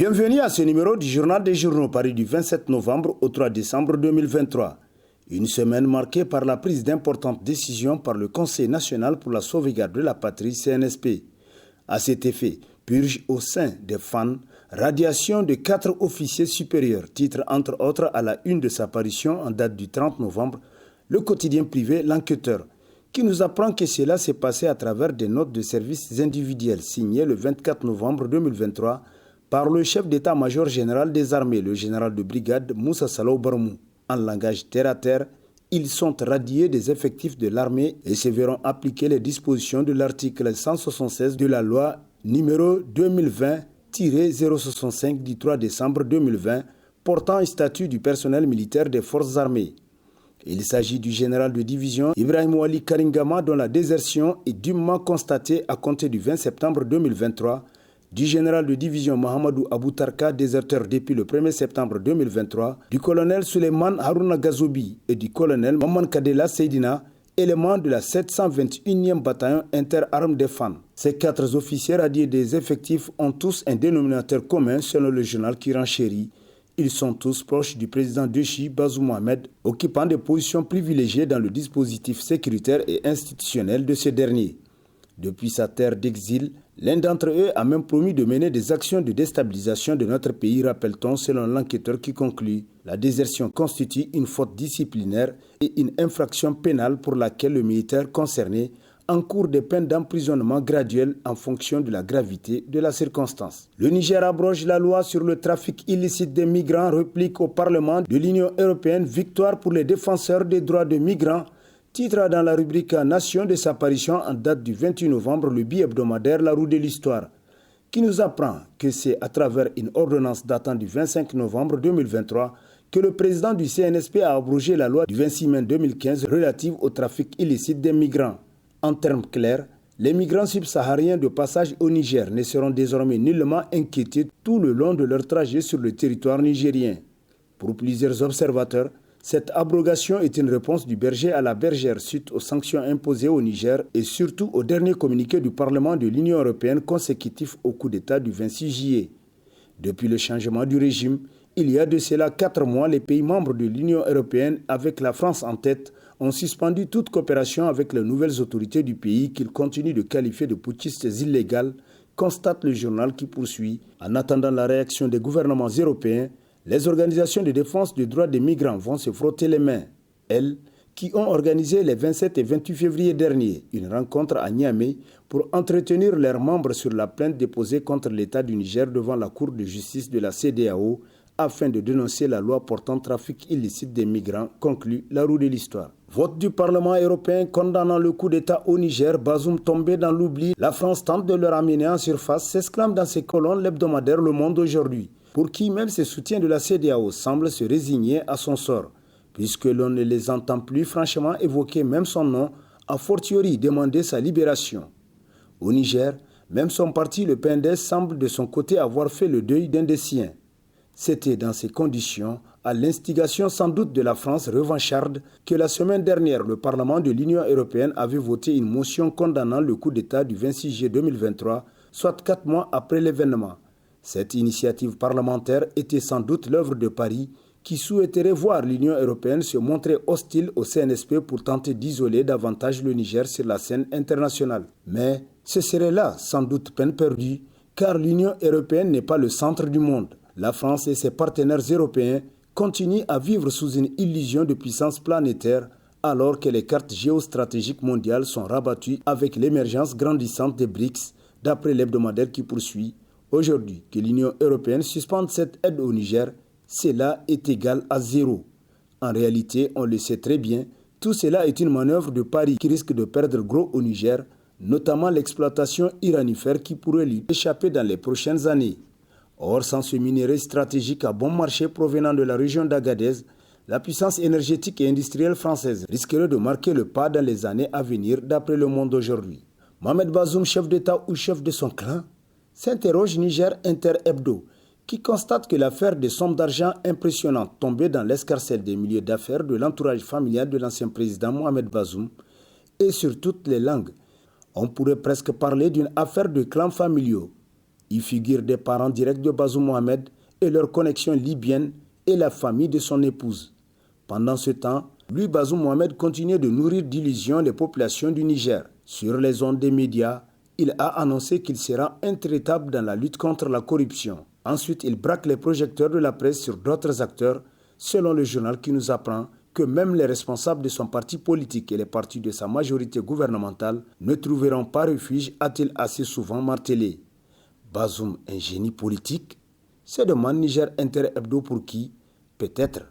Bienvenue à ce numéro du Journal des Journaux paru du 27 novembre au 3 décembre 2023. Une semaine marquée par la prise d'importantes décisions par le Conseil national pour la sauvegarde de la patrie CNSP. À cet effet, purge au sein des fans, radiation de 4 officiers supérieurs, titre entre autres à la une de sa parution en date du 30 novembre, le quotidien privé L'Enquêteur, qui nous apprend que cela s'est passé à travers des notes de services individuels signées le 24 novembre 2023 par le chef d'état-major général des armées, le général de brigade Moussa Salou Barmou. En langage terre-à-terre, ils sont radiés des effectifs de l'armée et se verront appliquer les dispositions de l'article 176 de la loi numéro 2020-065 du 3 décembre 2020 portant un statut du personnel militaire des forces armées. Il s'agit du général de division Ibrahim Wali Karingama dont la désertion est dûment constatée à compter du 20 septembre 2023, du général de division Mohamedou Aboutarka, déserteur depuis le 1er septembre 2023, du colonel Suleiman Harouna Gazoubi et du colonel Maman Kadela Seydina, éléments de la 721e bataillon inter-armes des FAN. Ces 4 officiers radiés des effectifs ont tous un dénominateur commun selon le journal qui renchérit. Ils sont tous proches du président Déchi Bazoum Mohamed, occupant des positions privilégiées dans le dispositif sécuritaire et institutionnel de ce dernier. Depuis sa terre d'exil, l'un d'entre eux a même promis de mener des actions de déstabilisation de notre pays, rappelle-t-on, selon l'enquêteur qui conclut. La désertion constitue une faute disciplinaire et une infraction pénale pour laquelle le militaire concerné encourt des peines d'emprisonnement graduelles en fonction de la gravité de la circonstance. Le Niger abroge la loi sur le trafic illicite des migrants, réplique au Parlement de l'Union européenne, victoire pour les défenseurs des droits des migrants. Titre dans la rubrique Nation de sa parution en date du 28 novembre, le bi-hebdomadaire La Roue de l'Histoire, qui nous apprend que c'est à travers une ordonnance datant du 25 novembre 2023 que le président du CNSP a abrogé la loi du 26 mai 2015 relative au trafic illicite des migrants. En termes clairs, les migrants subsahariens de passage au Niger ne seront désormais nullement inquiétés tout le long de leur trajet sur le territoire nigérien. Pour plusieurs observateurs, cette abrogation est une réponse du berger à la bergère suite aux sanctions imposées au Niger et surtout au dernier communiqué du Parlement de l'Union européenne consécutif au coup d'État du 26 juillet. Depuis le changement du régime, il y a de cela 4 mois, les pays membres de l'Union européenne, avec la France en tête, ont suspendu toute coopération avec les nouvelles autorités du pays qu'ils continuent de qualifier de putschistes illégales, constate le journal qui poursuit. En attendant la réaction des gouvernements européens, les organisations de défense des droits des migrants vont se frotter les mains. Elles, qui ont organisé les 27 et 28 février dernier une rencontre à Niamey pour entretenir leurs membres sur la plainte déposée contre l'État du Niger devant la Cour de justice de la CEDEAO afin de dénoncer la loi portant trafic illicite des migrants, conclut La Roue de l'Histoire. Vote du Parlement européen condamnant le coup d'État au Niger, Bazoum tombé dans l'oubli, la France tente de le ramener en surface, s'exclame dans ses colonnes l'hebdomadaire Le Monde aujourd'hui, pour qui même ses soutiens de la CEDEAO semblent se résigner à son sort, puisque l'on ne les entend plus franchement évoquer même son nom, a fortiori demander sa libération. Au Niger, même son parti, le PNDS, semble de son côté avoir fait le deuil d'un des siens. C'était dans ces conditions, à l'instigation sans doute de la France revancharde, que la semaine dernière, le Parlement de l'Union européenne avait voté une motion condamnant le coup d'État du 26 juillet 2023, soit 4 mois après l'événement. Cette initiative parlementaire était sans doute l'œuvre de Paris, qui souhaiterait voir l'Union européenne se montrer hostile au CNSP pour tenter d'isoler davantage le Niger sur la scène internationale. Mais ce serait là sans doute peine perdue, car l'Union européenne n'est pas le centre du monde. La France et ses partenaires européens continuent à vivre sous une illusion de puissance planétaire alors que les cartes géostratégiques mondiales sont rabattues avec l'émergence grandissante des BRICS, d'après l'hebdomadaire qui poursuit. Aujourd'hui, que l'Union européenne suspende cette aide au Niger, cela est égal à 0. En réalité, on le sait très bien, tout cela est une manœuvre de Paris qui risque de perdre gros au Niger, notamment l'exploitation iranifère qui pourrait lui échapper dans les prochaines années. Or, sans ce minerai stratégique à bon marché provenant de la région d'Agadez, la puissance énergétique et industrielle française risquerait de marquer le pas dans les années à venir, d'après Le Monde aujourd'hui. Mohamed Bazoum, chef d'État ou chef de son clan, s'interroge Niger Inter Hebdo, qui constate que l'affaire des sommes d'argent impressionnantes tombées dans l'escarcelle des milieux d'affaires de l'entourage familial de l'ancien président Mohamed Bazoum est sur toutes les langues. On pourrait presque parler d'une affaire de clans familiaux. Y figurent des parents directs de Bazoum Mohamed et leur connexion libyenne et la famille de son épouse. Pendant ce temps, lui, Bazoum Mohamed, continuait de nourrir d'illusions les populations du Niger. Sur les ondes des médias, il a annoncé qu'il sera intraitable dans la lutte contre la corruption. Ensuite, il braque les projecteurs de la presse sur d'autres acteurs, selon le journal qui nous apprend que même les responsables de son parti politique et les partis de sa majorité gouvernementale ne trouveront pas refuge, a-t-il assez souvent martelé. Bazoum, un génie politique? Se demande Niger Inter Hebdo pour qui? Peut-être.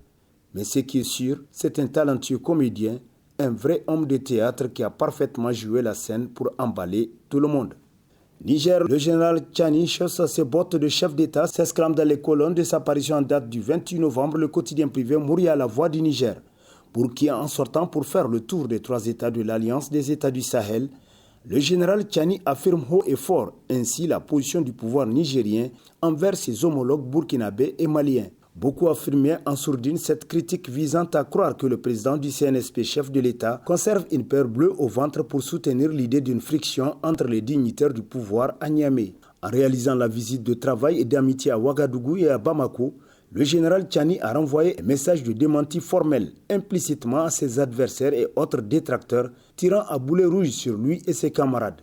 Mais ce qui est sûr, c'est un talentueux comédien, un vrai homme de théâtre qui a parfaitement joué la scène pour emballer tout le monde. Niger, le général Tchani chausse ses bottes de chef d'État, s'exclame dans les colonnes de sa parution en date du 28 novembre, le quotidien privé Mouria, la voix du Niger, pour qui, en sortant pour faire le tour des 3 États de l'Alliance des États du Sahel, le général Tchani affirme haut et fort ainsi la position du pouvoir nigérien envers ses homologues burkinabés et maliens. Beaucoup affirmaient en sourdine cette critique visant à croire que le président du CNSP, chef de l'État, conserve une peur bleue au ventre pour soutenir l'idée d'une friction entre les dignitaires du pouvoir à Niamey. En réalisant la visite de travail et d'amitié à Ouagadougou et à Bamako, le général Tchani a renvoyé un message de démenti formel implicitement à ses adversaires et autres détracteurs, tirant à boulet rouge sur lui et ses camarades.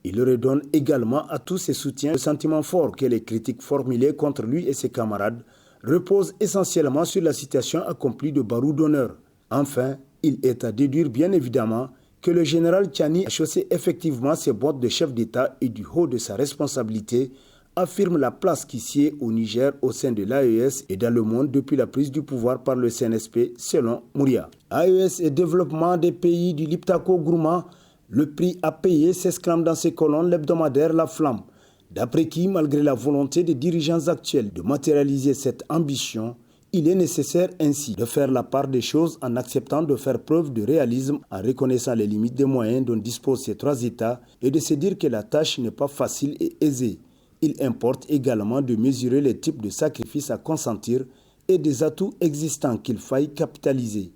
Il redonne également à tous ses soutiens le sentiment fort que les critiques formulées contre lui et ses camarades reposent essentiellement sur la citation accomplie de Barou d'honneur. Enfin, il est à déduire bien évidemment que le général Tchani a chaussé effectivement ses bottes de chef d'État et du haut de sa responsabilité affirme la place qui sied au Niger au sein de l'AES et dans le monde depuis la prise du pouvoir par le CNSP, selon Mouria. AES et développement des pays du Liptako Gourma, le prix à payer s'exclame dans ses colonnes l'hebdomadaire La Flamme. D'après qui, malgré la volonté des dirigeants actuels de matérialiser cette ambition, il est nécessaire ainsi de faire la part des choses en acceptant de faire preuve de réalisme, en reconnaissant les limites des moyens dont disposent ces 3 États et de se dire que la tâche n'est pas facile et aisée. Il importe également de mesurer les types de sacrifices à consentir et des atouts existants qu'il faille capitaliser.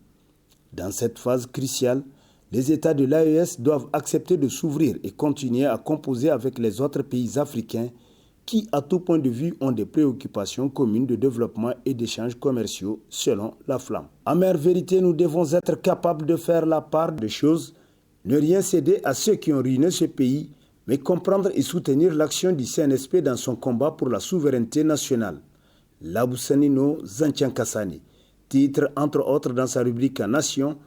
Dans cette phase cruciale, les États de l'AES doivent accepter de s'ouvrir et continuer à composer avec les autres pays africains qui, à tout point de vue, ont des préoccupations communes de développement et d'échanges commerciaux, selon La Flamme. Amère vérité, nous devons être capables de faire la part des choses, ne rien céder à ceux qui ont ruiné ce pays, mais comprendre et soutenir l'action du CNSP dans son combat pour la souveraineté nationale. Labussanino Zantian-Kassani, titre entre autres dans sa rubrique Nation,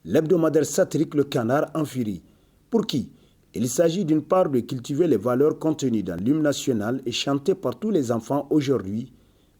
l'hebdomadaire satirique Le Canard en furie. Pour qui? Il s'agit d'une part de cultiver les valeurs contenues dans l'hymne national et chantées par tous les enfants aujourd'hui,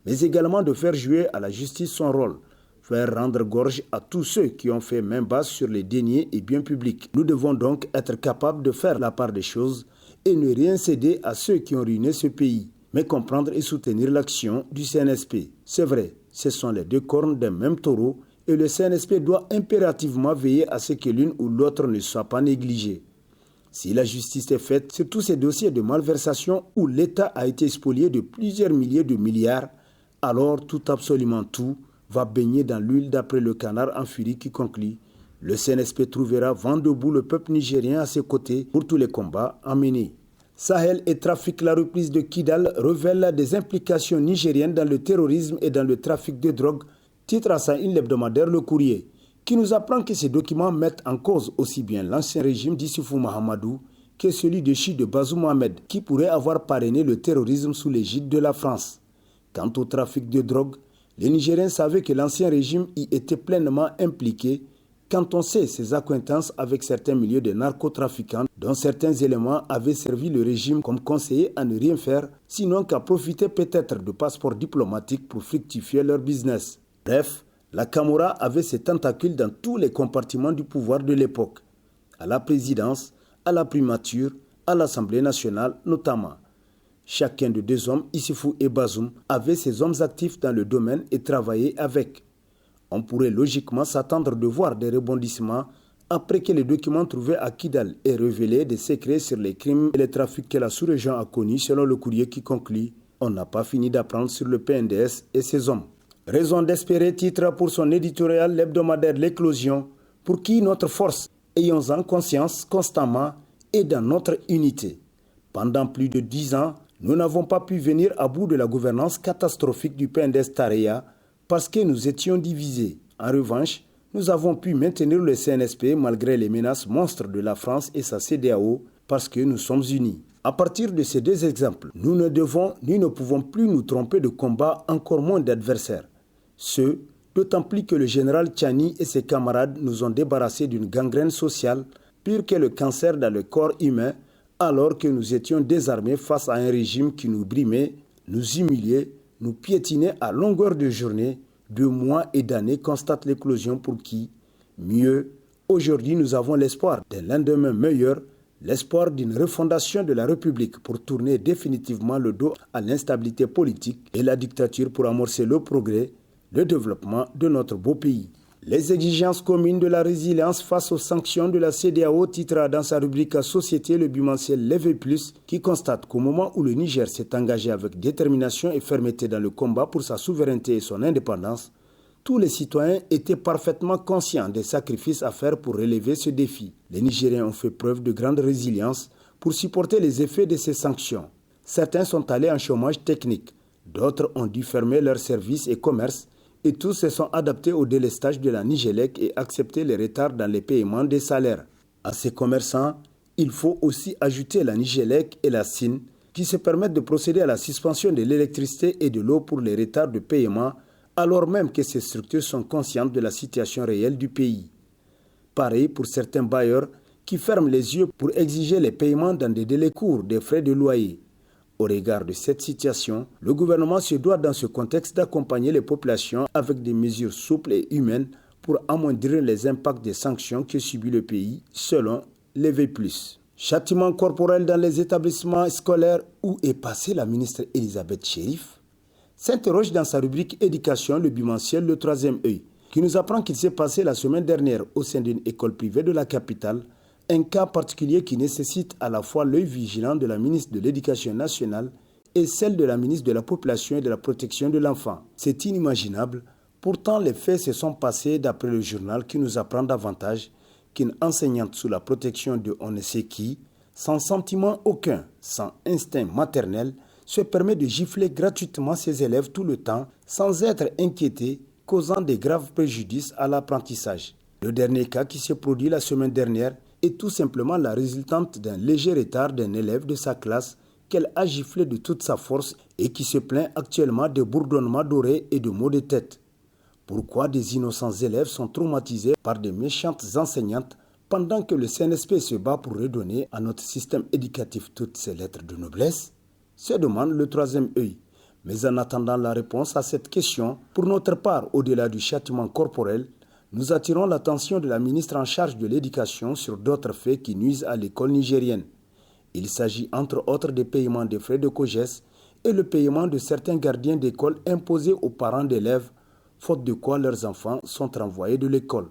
mais également de faire jouer à la justice son rôle, faire rendre gorge à tous ceux qui ont fait main basse sur les deniers et biens publics. Nous devons donc être capables de faire la part des choses et ne rien céder à ceux qui ont ruiné ce pays, mais comprendre et soutenir l'action du CNSP. C'est vrai, ce sont les 2 cornes d'un même taureau et le CNSP doit impérativement veiller à ce que l'une ou l'autre ne soit pas négligée. Si la justice est faite sur tous ces dossiers de malversation où l'État a été spolié de plusieurs milliers de milliards, alors tout, absolument tout, va baigner dans l'huile d'après Le Canard en furie qui conclut. Le CNSP trouvera vent debout le peuple nigérien à ses côtés pour tous les combats à mener. Sahel et trafic, la reprise de Kidal révèle des implications nigériennes dans le terrorisme et dans le trafic de drogue, titre à sa une l'hebdomadaire Le Courrier, qui nous apprend que ces documents mettent en cause aussi bien l'ancien régime d'Issoufou Mahamadou que celui de Chi de Bazoum Mohamed, qui pourrait avoir parrainé le terrorisme sous l'égide de la France. Quant au trafic de drogue, les Nigériens savaient que l'ancien régime y était pleinement impliqué quand on sait ses accointances avec certains milieux de narcotrafiquants dont certains éléments avaient servi le régime comme conseiller à ne rien faire, sinon qu'à profiter peut-être de passeports diplomatiques pour fructifier leur business. Bref, la Camorra avait ses tentacules dans tous les compartiments du pouvoir de l'époque, à la présidence, à la primature, à l'Assemblée nationale notamment. Chacun de 2 hommes, Issoufou et Bazoum, avait ses hommes actifs dans le domaine et travaillait avec. On pourrait logiquement s'attendre de voir des rebondissements après que les documents trouvés à Kidal aient révélé des secrets sur les crimes et les trafics que la sous-région a connus, selon Le Courrier qui conclut « On n'a pas fini d'apprendre sur le PNDS et ses hommes ». Raison d'espérer, titre pour son éditorial l'hebdomadaire L'Éclosion, pour qui notre force, ayons-en conscience constamment, est dans notre unité. Pendant plus de 10 ans, Nous n'avons pas pu venir à bout de la gouvernance catastrophique du PNDS Tareya parce que nous étions divisés. En revanche, nous avons pu maintenir le CNSP malgré les menaces monstres de la France et sa CEDEAO parce que nous sommes unis. À partir de ces deux exemples, nous ne devons ni ne pouvons plus nous tromper de combat, encore moins d'adversaires. D'autant plus que le général Tchani et ses camarades nous ont débarrassés d'une gangrène sociale pire que le cancer dans le corps humain, alors que nous étions désarmés face à un régime qui nous brimait, nous humiliait, nous piétinait à longueur de journée, de mois et d'années, constate l'éclosion pour qui, mieux, aujourd'hui nous avons l'espoir d'un lendemain meilleur, l'espoir d'une refondation de la République pour tourner définitivement le dos à l'instabilité politique et la dictature pour amorcer le progrès, le développement de notre beau pays. Les exigences communes de la résilience face aux sanctions de la CEDEAO titrera dans sa rubrique Société le bimensuel Levé Plus qui constate qu'au moment où le Niger s'est engagé avec détermination et fermeté dans le combat pour sa souveraineté et son indépendance, tous les citoyens étaient parfaitement conscients des sacrifices à faire pour relever ce défi. Les Nigériens ont fait preuve de grande résilience pour supporter les effets de ces sanctions. Certains sont allés en chômage technique, d'autres ont dû fermer leurs services et commerces, et tous se sont adaptés au délestage de la Nigélec et accepté les retards dans les paiements des salaires. À ces commerçants, il faut aussi ajouter la Nigélec et la SIN qui se permettent de procéder à la suspension de l'électricité et de l'eau pour les retards de paiement alors même que ces structures sont conscientes de la situation réelle du pays. Pareil pour certains bailleurs qui ferment les yeux pour exiger les paiements dans des délais courts des frais de loyer. Au regard de cette situation, le gouvernement se doit dans ce contexte d'accompagner les populations avec des mesures souples et humaines pour amoindrir les impacts des sanctions que subit le pays, selon Levé Plus. Châtiment corporel dans les établissements scolaires, où est passée la ministre Elisabeth Chérif? S'interroge dans sa rubrique Éducation le bimensuel Le Troisième Œil, qui nous apprend qu'il s'est passé la semaine dernière au sein d'une école privée de la capitale un cas particulier qui nécessite à la fois l'œil vigilant de la ministre de l'Éducation nationale et celle de la ministre de la Population et de la Protection de l'Enfant. C'est inimaginable, pourtant les faits se sont passés d'après le journal qui nous apprend davantage qu'une enseignante sous la protection de on ne sait qui, sans sentiment aucun, sans instinct maternel, se permet de gifler gratuitement ses élèves tout le temps sans être inquiétée, causant des graves préjudices à l'apprentissage. Le dernier cas qui s'est produit la semaine dernière est tout simplement la résultante d'un léger retard d'un élève de sa classe qu'elle a giflé de toute sa force et qui se plaint actuellement de bourdonnements d'oreilles et de maux de tête. Pourquoi des innocents élèves sont traumatisés par des méchantes enseignantes pendant que le CNSP se bat pour redonner à notre système éducatif toutes ses lettres de noblesse? Se demande le Troisième Œil. Mais en attendant la réponse à cette question, pour notre part, au-delà du châtiment corporel, nous attirons l'attention de la ministre en charge de l'éducation sur d'autres faits qui nuisent à l'école nigérienne. Il s'agit entre autres des paiements des frais de COGES et le paiement de certains gardiens d'école imposés aux parents d'élèves, faute de quoi leurs enfants sont renvoyés de l'école.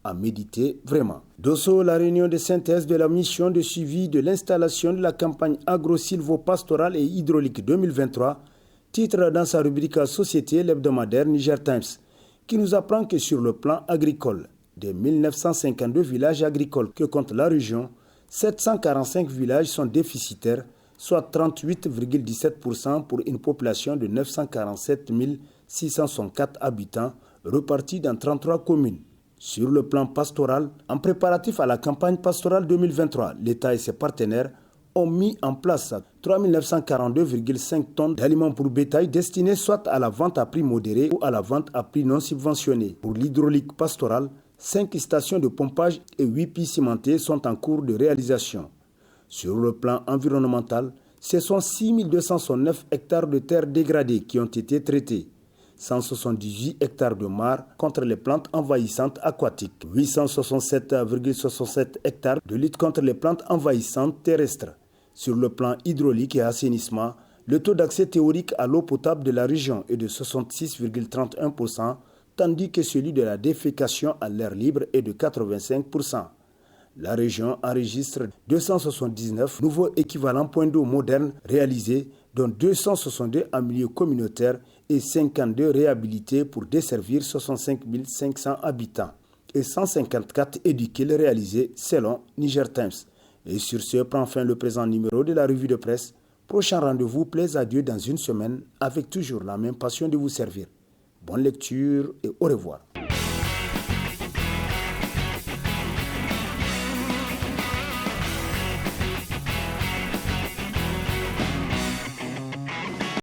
À méditer vraiment. Dosso, la réunion de synthèse de la mission de suivi de l'installation de la campagne agro-silvo-pastorale et hydraulique 2023, titre dans sa rubrique Société l'hebdomadaire Niger Times, qui nous apprend que sur le plan agricole, des 1952 villages agricoles que compte la région, 745 villages sont déficitaires, soit 38,17% pour une population de 947 664 habitants repartis dans 33 communes. Sur le plan pastoral, en préparatif à la campagne pastorale 2023, l'État et ses partenaires ont mis en place 3 942,5 tonnes d'aliments pour bétail destinés soit à la vente à prix modéré ou à la vente à prix non subventionné. Pour l'hydraulique pastorale, 5 stations de pompage et 8 puits cimentés sont en cours de réalisation. Sur le plan environnemental, ce sont 6 269 hectares de terres dégradées qui ont été traités. 178 hectares de mares contre les plantes envahissantes aquatiques, 867,67 hectares de lutte contre les plantes envahissantes terrestres. Sur le plan hydraulique et assainissement, le taux d'accès théorique à l'eau potable de la région est de 66,31%, tandis que celui de la défécation à l'air libre est de 85%. La région enregistre 279 nouveaux équivalents points d'eau modernes réalisés, dont 262 en milieu communautaire et 52 réhabilités pour desservir 65 500 habitants et 154 éduqués réalisés selon Niger Times. Et sur ce prend fin le présent numéro de la revue de presse. Prochain rendez-vous, plaise à Dieu dans une semaine, avec toujours la même passion de vous servir. Bonne lecture et au revoir.